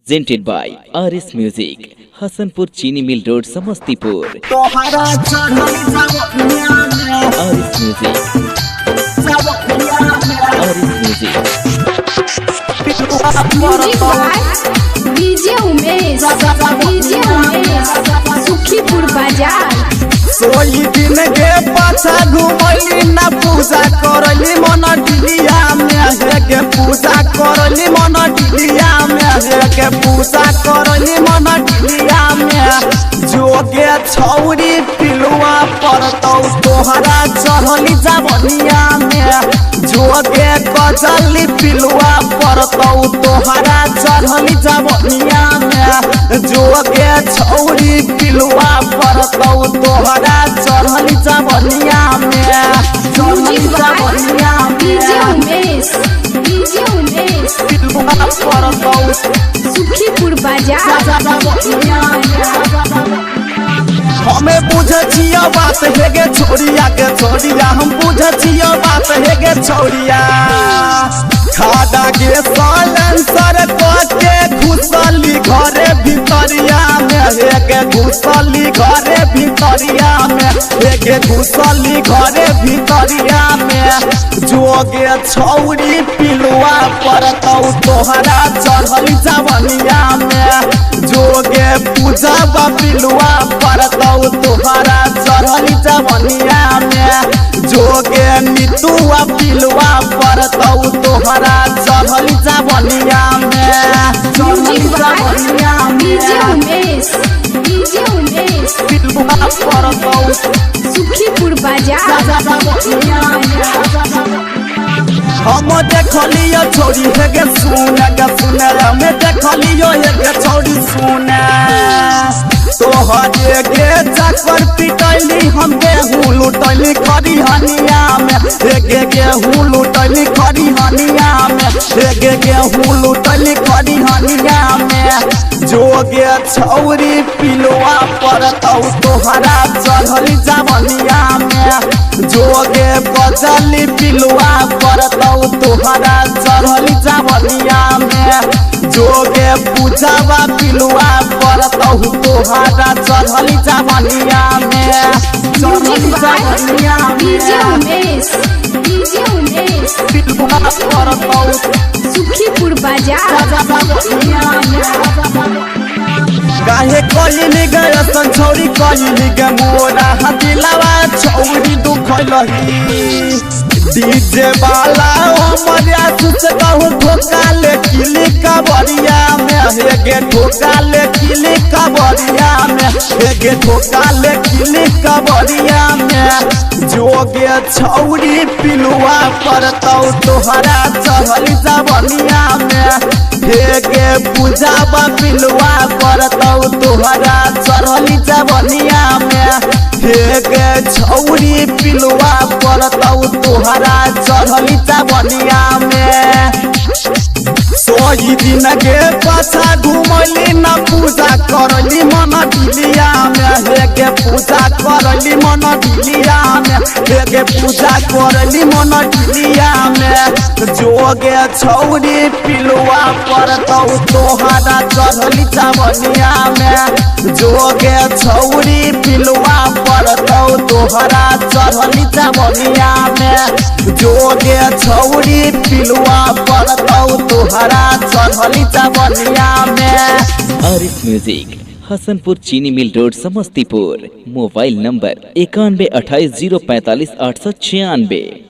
presented by RS Music, Hasanpur चीनी mill road Samastipur. RS Music, DJ Umesh Sukhipur बाजार। सोई दिन के पाछा घुमली ना पूजा करली मन डिलिया में है के पूजा करली मन डिलिया में है के पूजा करली मन डिलिया में जोगे छौरी पिलुआ परतौ तोहरा चढ़ली जावनिया में जोगे कजली पिलुआ परतौ तोहरा चढ़ली जावनिया में जोगे छौरी पिलुआ परतौ तोहरा चढ़ली जावनिया में चढ़ली जावनिया डीजे उमेश पिलुआ परतौ सुखीपुर बाजार। हमें बुझिया बात है गे छोड़िया के छोड़िया हम बुझिया बात है गे छोड़िया खादा के सालेंसर के घुसली घरे भितरिया में है गे घुसली घरे भितरिया में है गे घुसली घरे भितरिया में जोगे छौरी पिलुआ परतौ तोहरा चढ़ली जावनिया में जोगे पूजा पिलुआ परतौ तोहरा चढ़ली जावनिया में जोगे नितुआ पिलुआ परतौ तोहरा चढ़ली जावनिया में चढ़ली जावनिया डीजे उमेश पिलुआ परतौ सुखीपुर बाजार। हम देखलियो छोड़ी है गे सुने हमें देखलियो है गे छोड़ी सुने तोहरे गे चक्कर पिटैली हम गेहूँ लुटैली खरी हनिया में गे गेहूँ लुटैली खरी हनिया में गे गेहूँ लुटैली खरी हनिया में जोगे छौरी पिलुआ परतौ तोहरा चढ़ली जावनिया में जोगे बजली पिलुआ परतौ तोहरा चढ़ली जावनिया में जोगे पूजावा पिलुआ परतौ तोहरा चढ़ली जावनिया में चढ़ली जावनिया डीजे उमेश पिलुआ परतौ सुखीपुर बाजार। काहे कइली गए संछौरी कइली गे मोरा हदिलावा छौरी दुखलही डीजे वाला मरिया सुच कहू ठोका ले किली कबरिया में हे गे ठोका ले किली कबरिया में हे गे ठोका ले किली कबरिया में जोगे छौरी पिलुआ परतौ तोहरा चढ़ली जावनिया में हे गे पूजा पिलुआ परतौ तोहरा चढ़ली जावनिया में हे गे छौरी पिलुआ परतौ तोहरा चढ़ली जावनिया में सोई दिन के पाछा घुमली न पूजा करली मन डिलिया में हे गे पूजा करली मन डिलिया में हे गे पूजा करली मन डिलिया में जोगे छौरी पिलुआ परतौ तोहरा चढ़ली जावनिया में जोगे छौरी पिलुआ परतौ तोहरा चढ़ली जावनिया में जोगे छौरी पिलुआ परतौ तोहरा चढ़ली जावनिया में। RS Music, हसनपुर चीनी mill road Samastipur. Mobile number 91 28 045 896।